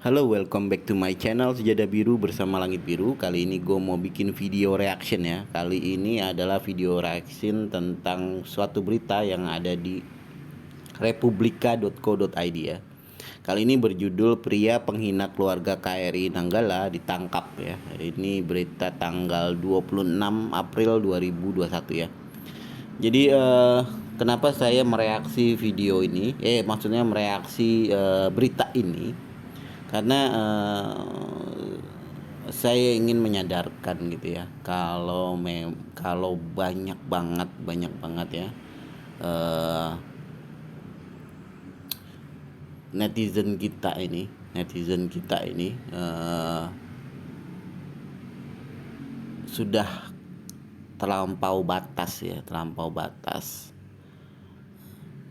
Halo, welcome back to my channel Sejadah Biru bersama Langit Biru. Kali ini gue mau bikin video reaction ya. Kali ini adalah video reaction tentang suatu berita yang ada di republika.co.id ya. Kali ini berjudul pria penghina keluarga KRI Nanggala ditangkap ya. Ini berita tanggal 26 April 2021 ya. Jadi kenapa saya mereaksi video ini? Maksudnya mereaksi berita ini karena saya ingin menyadarkan gitu ya, kalau banyak banget ya eh, netizen kita ini sudah terlampau batas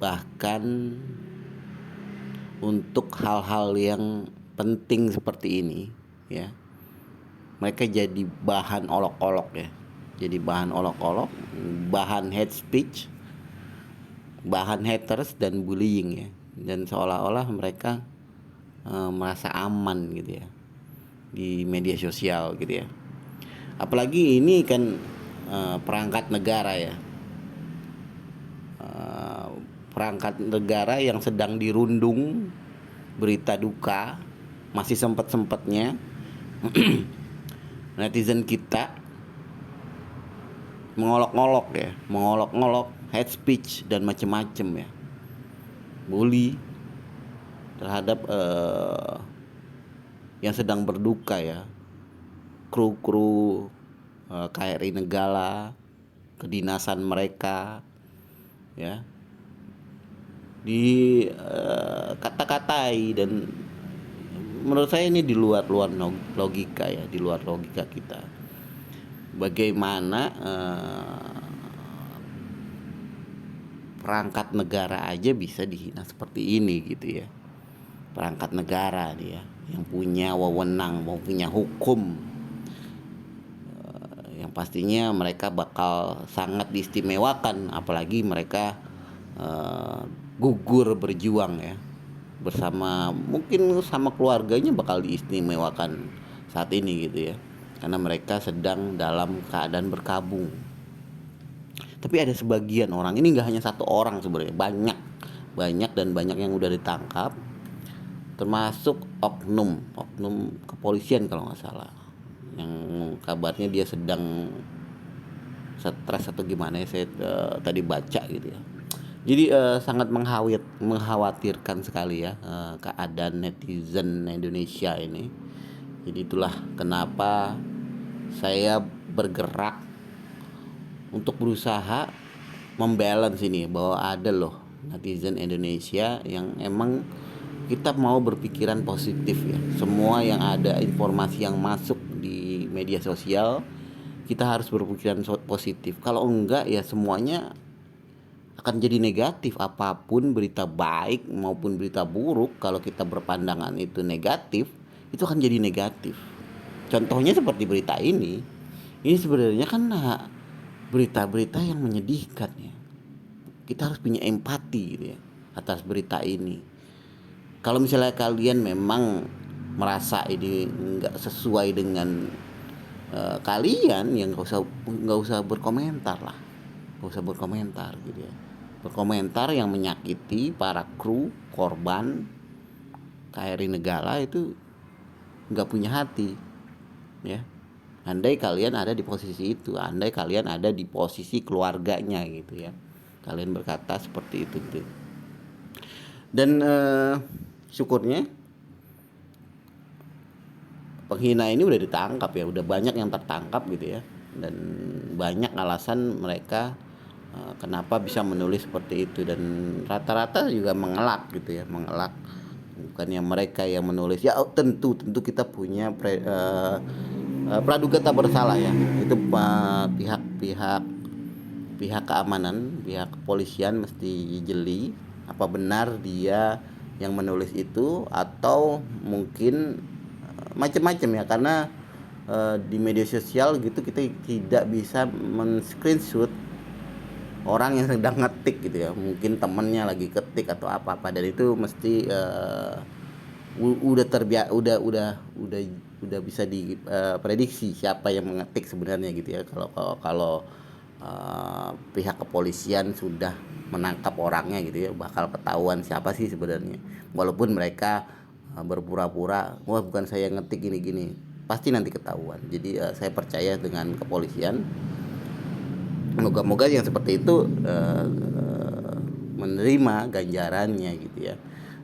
bahkan untuk hal-hal yang penting seperti ini ya. Mereka jadi bahan olok-olok ya, bahan hate speech, bahan haters dan bullying ya, dan seolah-olah mereka merasa aman gitu ya di media sosial gitu ya. Apalagi ini kan perangkat negara ya, perangkat negara yang sedang dirundung berita duka, masih sempat-sempatnya netizen kita mengolok-ngolok hate speech dan macam-macam ya, bully terhadap yang sedang berduka ya, kru KRI Nanggala, kedinasan mereka ya, di kata-katai. Dan menurut saya ini di luar logika ya, di luar logika kita. Bagaimana perangkat negara aja bisa dihina seperti ini gitu ya. Perangkat negara dia yang punya wewenang, mau punya hukum, yang pastinya mereka bakal sangat diistimewakan, apalagi mereka gugur berjuang ya, bersama mungkin sama keluarganya bakal diistimewakan saat ini gitu ya, karena mereka sedang dalam keadaan berkabung. Tapi ada sebagian orang, ini nggak hanya satu orang sebenarnya, banyak yang udah ditangkap, termasuk oknum kepolisian kalau nggak salah, yang kabarnya dia sedang stres atau gimana ya, saya tadi baca gitu ya. Jadi sangat mengkhawatirkan sekali ya keadaan netizen Indonesia ini. Jadi itulah kenapa saya bergerak untuk berusaha membalance ini, bahwa ada loh netizen Indonesia yang emang kita mau berpikiran positif ya. Semua yang ada informasi yang masuk di media sosial, kita harus berpikiran positif. Kalau enggak ya semuanya akan jadi negatif. Apapun berita baik maupun berita buruk, kalau kita berpandangan itu negatif, itu akan jadi negatif. Contohnya seperti berita ini sebenarnya kan berita-berita yang menyedihkan ya. Kita harus punya empati gitu ya atas berita ini. Kalau misalnya kalian memang merasa ini nggak sesuai dengan kalian, yang nggak usah berkomentar lah, nggak usah berkomentar gitu ya. Berkomentar yang menyakiti para kru korban KRI Nanggala itu nggak punya hati ya. Andai kalian ada di posisi itu, andai kalian ada di posisi keluarganya gitu ya, kalian berkata seperti itu gitu. Dan syukurnya penghina ini udah ditangkap ya, udah banyak yang tertangkap gitu ya. Dan banyak alasan mereka kenapa bisa menulis seperti itu, dan rata-rata juga mengelak gitu ya, bukannya mereka yang menulis ya. Tentu kita punya praduga tak bersalah ya, itu pihak keamanan, pihak kepolisian mesti jeli apa benar dia yang menulis itu, atau mungkin macam-macam ya. Karena di media sosial gitu kita tidak bisa men-screenshot orang yang sedang ngetik gitu ya, mungkin temennya lagi ketik atau apa-apa, dan itu mesti udah udah bisa diprediksi siapa yang mengetik sebenarnya gitu ya. Kalau pihak kepolisian sudah menangkap orangnya gitu ya, bakal ketahuan siapa sih sebenarnya. Walaupun mereka berpura-pura, wah bukan saya yang ngetik gini-gini, pasti nanti ketahuan. Jadi saya percaya dengan kepolisian. Moga-moga yang seperti itu menerima ganjarannya gitu ya.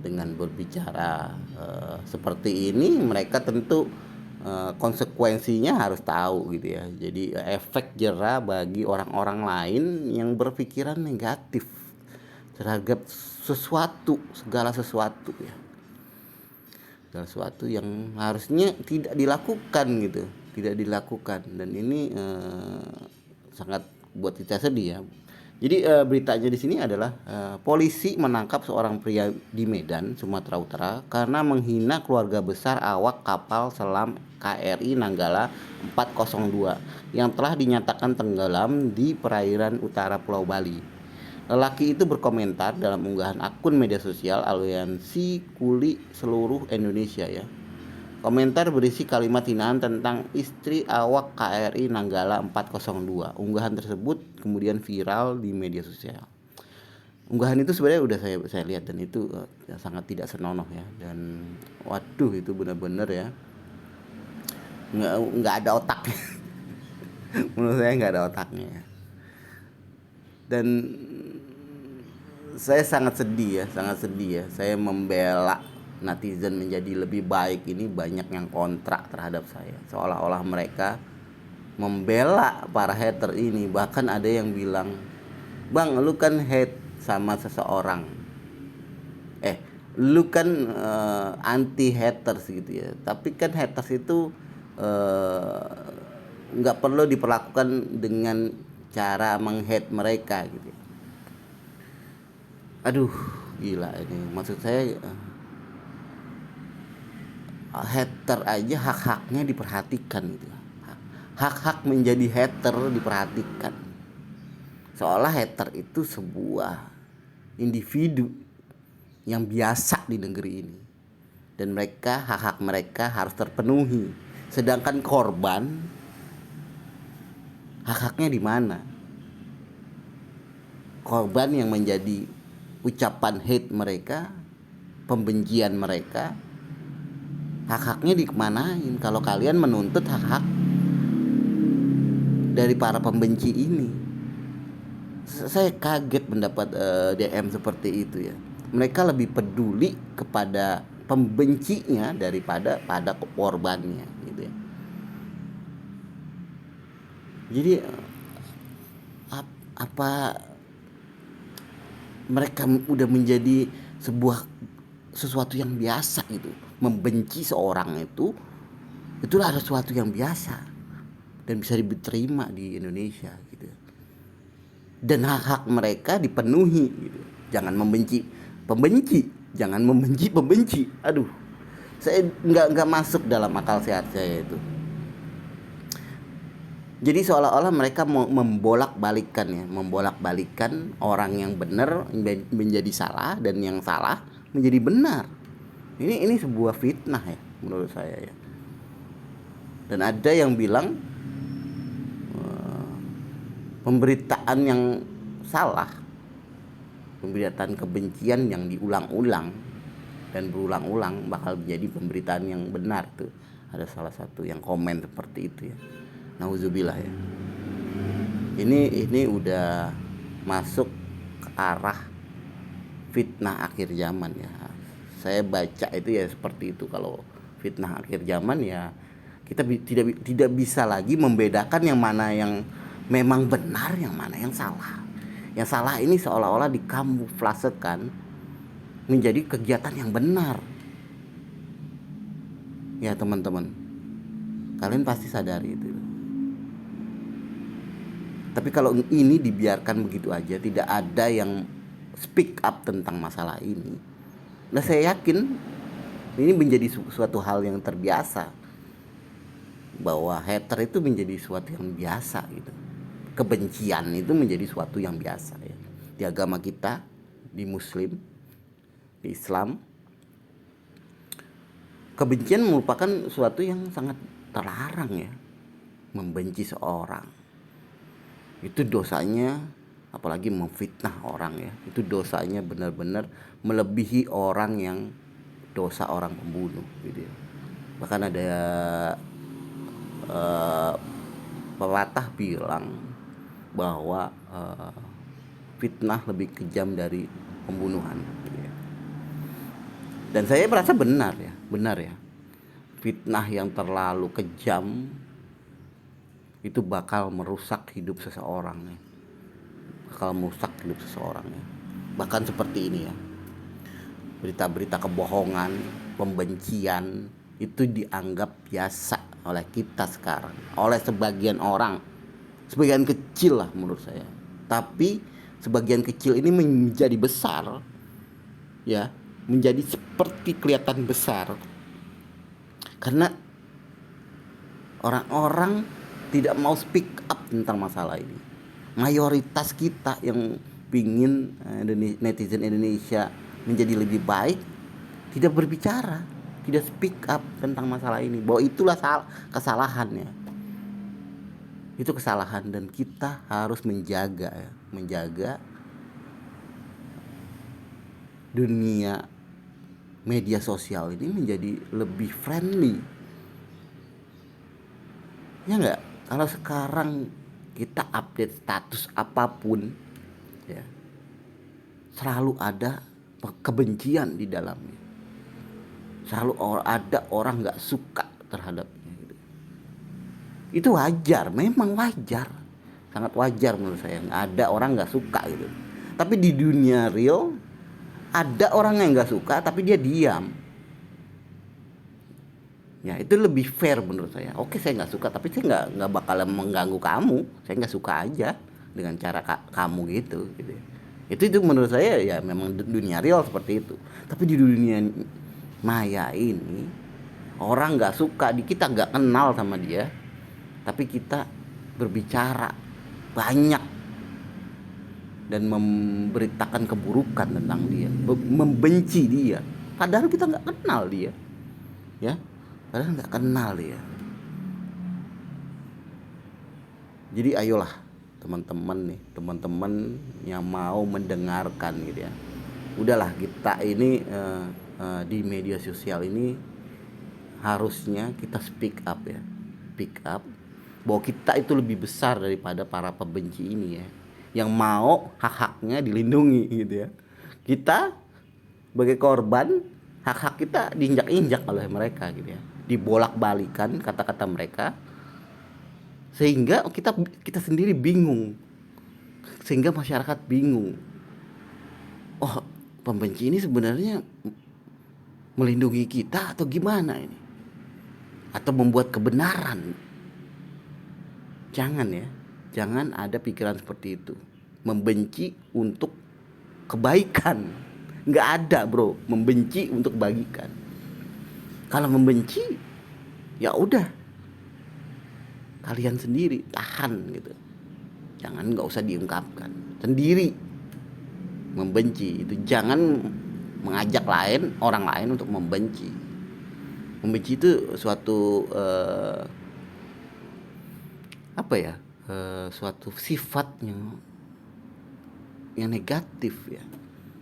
Dengan berbicara seperti ini, mereka tentu konsekuensinya harus tahu gitu ya. Jadi efek jera bagi orang-orang lain yang berpikiran negatif terhadap segala sesuatu ya. Segala sesuatu yang harusnya tidak dilakukan gitu, tidak dilakukan. Dan ini sangat buat kita sedih ya. Jadi beritanya di sini adalah polisi menangkap seorang pria di Medan, Sumatera Utara karena menghina keluarga besar awak kapal selam KRI Nanggala 402 yang telah dinyatakan tenggelam di perairan utara Pulau Bali. Lelaki itu berkomentar dalam unggahan akun media sosial Aliansi Kuli Seluruh Indonesia ya. Komentar berisi kalimat hinaan tentang istri awak KRI Nanggala 402. Unggahan tersebut kemudian viral di media sosial. Unggahan itu sebenarnya udah saya lihat, dan itu sangat tidak senonoh ya. Dan waduh, itu benar-benar ya nggak ada otaknya. Menurut saya nggak ada otaknya ya. Dan saya sangat sedih ya. Saya membela netizen menjadi lebih baik, ini banyak yang kontrak terhadap saya, seolah-olah mereka membela para hater ini. Bahkan ada yang bilang, bang lu kan hate sama seseorang, lu kan anti haters gitu ya, tapi kan haters itu nggak perlu diperlakukan dengan cara menghate mereka gitu. Aduh, gila ini. Maksud saya hater aja hak-haknya diperhatikan gitu. Hak-hak menjadi hater diperhatikan. Seolah hater itu sebuah individu yang biasa di negeri ini. Dan hak-hak mereka harus terpenuhi. Sedangkan korban, hak-haknya di mana? Korban yang menjadi ucapan hate mereka, pembencian mereka, hak-haknya dikemanain kalau kalian menuntut hak-hak dari para pembenci ini? Saya kaget mendapat DM seperti itu ya. Mereka lebih peduli kepada pembencinya daripada pada korbannya gitu ya. Jadi apa mereka udah menjadi sesuatu yang biasa gitu. Membenci seorang itulah sesuatu yang biasa dan bisa diterima di Indonesia gitu. Dan hak-hak mereka dipenuhi gitu. Jangan membenci pembenci, jangan membenci pembenci. Aduh, saya nggak masuk dalam akal sehat saya itu. Jadi seolah-olah mereka mau membolak-balikan orang yang benar menjadi salah dan yang salah menjadi benar. Ini sebuah fitnah ya menurut saya ya. Dan ada yang bilang pemberitaan yang salah, pemberitaan kebencian yang diulang-ulang dan berulang-ulang bakal menjadi pemberitaan yang benar tuh. Ada salah satu yang komen seperti itu ya. Nauzubillah ya. Ini udah masuk ke arah fitnah akhir zaman ya. Saya baca itu ya seperti itu. Kalau fitnah akhir zaman ya, kita tidak bisa lagi membedakan yang mana yang memang benar, yang mana yang salah. Yang salah ini seolah-olah dikamuflasekan menjadi kegiatan yang benar. Ya teman-teman, kalian pasti sadari itu. Tapi kalau ini dibiarkan begitu aja, tidak ada yang speak up tentang masalah ini, nah saya yakin ini menjadi suatu hal yang terbiasa, bahwa hater itu menjadi suatu yang biasa gitu. Kebencian itu menjadi suatu yang biasa ya. Di agama kita, di Muslim, di Islam, kebencian merupakan suatu yang sangat terlarang ya. Membenci seorang itu dosanya, apalagi memfitnah orang ya, itu dosanya benar-benar melebihi orang yang dosa orang pembunuh gitu ya. Bahkan ada uh, pepatah bilang bahwa fitnah lebih kejam dari pembunuhan gitu ya. Dan saya merasa benar ya, fitnah yang terlalu kejam itu bakal merusak hidup seseorang ya. Bakal merusak hidup seseorang ya. Bahkan seperti ini ya, berita-berita kebohongan, pembencian itu dianggap biasa oleh kita sekarang, oleh sebagian orang, sebagian kecil lah menurut saya. Tapi sebagian kecil ini menjadi besar ya, menjadi seperti kelihatan besar karena orang-orang tidak mau speak up tentang masalah ini. Mayoritas kita yang pingin netizen Indonesia menjadi lebih baik tidak berbicara, tidak speak up tentang masalah ini, bahwa itulah kesalahannya. Itu kesalahan dan kita harus menjaga dunia media sosial ini menjadi lebih friendly. Ya enggak? Kalau sekarang kita update status apapun ya, selalu ada kebencian di dalamnya. Selalu ada orang nggak suka terhadapnya gitu. Itu wajar, memang wajar, sangat wajar menurut saya. Ada orang nggak suka gitu. Tapi di dunia real ada orang yang nggak suka tapi dia diam. Ya itu lebih fair menurut saya. Oke, saya nggak suka tapi saya nggak bakalan mengganggu kamu. Saya nggak suka aja dengan cara kamu gitu. Itu menurut saya ya memang dunia real seperti itu. Tapi di dunia maya ini orang nggak suka, kita nggak kenal sama dia, tapi kita berbicara banyak dan memberitakan keburukan tentang dia, membenci dia, padahal kita nggak kenal dia, ya, padahal nggak kenal dia. Jadi ayolah teman-teman yang mau mendengarkan gitu ya, udahlah kita ini di media sosial ini harusnya kita speak up bahwa kita itu lebih besar daripada para pembenci ini ya, yang mau hak-haknya dilindungi gitu ya. Kita sebagai korban, hak-hak kita diinjak-injak oleh mereka gitu ya, dibolak-balikan kata-kata mereka, sehingga kita sendiri bingung, sehingga masyarakat bingung. Oh, pembenci ini sebenarnya melindungi kita atau gimana ini, atau membuat kebenaran. Jangan ada pikiran seperti itu, membenci untuk kebaikan. Nggak ada bro, membenci untuk kebaikan. Kalau membenci ya udah, kalian sendiri tahan gitu, nggak usah diungkapkan sendiri. Membenci itu jangan mengajak orang lain untuk membenci. Membenci itu suatu suatu sifat yang negatif ya,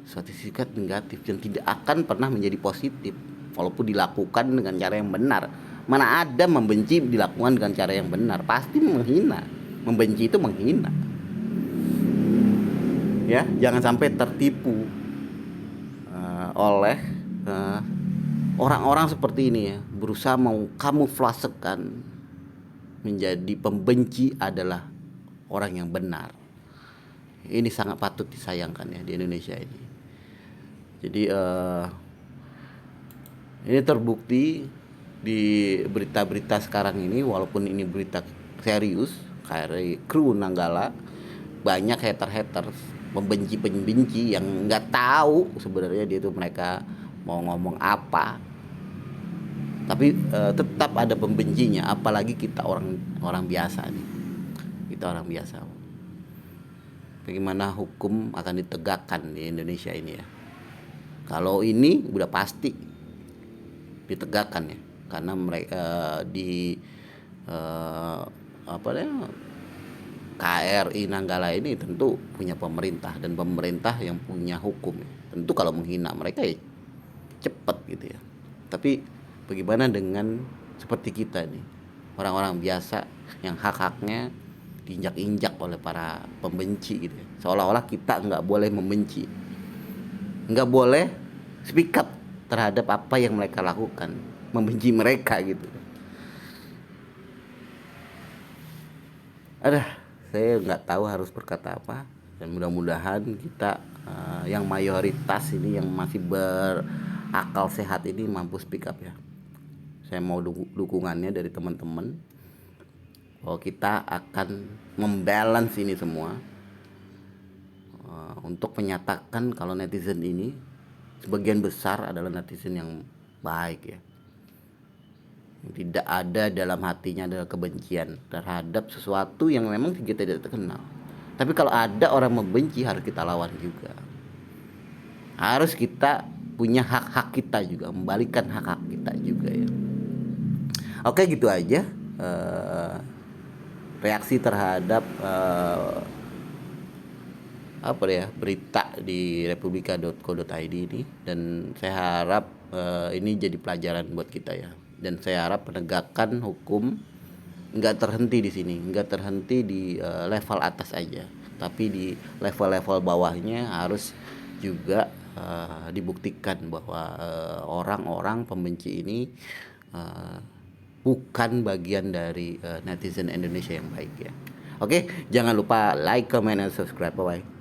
suatu sifat negatif yang tidak akan pernah menjadi positif walaupun dilakukan dengan cara yang benar. Mana ada membenci dilakukan dengan cara yang benar, pasti menghina. Membenci itu menghina ya. Jangan sampai tertipu oleh orang-orang seperti ini ya, berusaha mau kamuflasekan menjadi pembenci adalah orang yang benar. Ini sangat patut disayangkan ya di Indonesia ini. Jadi ini terbukti di berita-berita sekarang ini, walaupun ini berita serius, kayak kru Nanggala, banyak haters, pembenci yang nggak tahu sebenarnya dia itu mereka mau ngomong apa, tapi tetap ada pembencinya. Apalagi kita orang biasa nih, kita orang biasa. Bagaimana hukum akan ditegakkan di Indonesia ini ya? Kalau ini udah pasti ditegakkan ya, karena mereka di apa ya, KRI Nanggala ini tentu punya pemerintah, dan pemerintah yang punya hukum ya. Tentu kalau menghina mereka ya cepet gitu ya. Tapi bagaimana dengan seperti kita nih, orang-orang biasa yang hak-haknya diinjak-injak oleh para pembenci gitu ya. Seolah-olah kita nggak boleh membenci, nggak boleh speak up terhadap apa yang mereka lakukan, membenci mereka gitu. Aduh, saya nggak tahu harus berkata apa, dan mudah-mudahan kita yang mayoritas ini yang masih berakal sehat ini mampu speak up ya. Saya mau dukungannya dari teman-teman bahwa kita akan membalance ini semua, untuk menyatakan kalau netizen ini sebagian besar adalah netizen yang baik ya, tidak ada dalam hatinya adalah kebencian terhadap sesuatu yang memang kita tidak terkenal. Tapi kalau ada orang membenci, harus kita lawan juga, harus kita punya hak-hak kita juga, membalikan hak-hak kita juga ya. Oke, gitu aja reaksi terhadap apa ya, berita di republika.co.id ini, dan saya harap ini jadi pelajaran buat kita ya, dan saya harap penegakan hukum nggak terhenti di sini, nggak terhenti di level atas aja, tapi di level-level bawahnya harus juga dibuktikan bahwa orang-orang pembenci ini bukan bagian dari netizen Indonesia yang baik ya. Oke, jangan lupa like, comment, dan subscribe. Bye bye.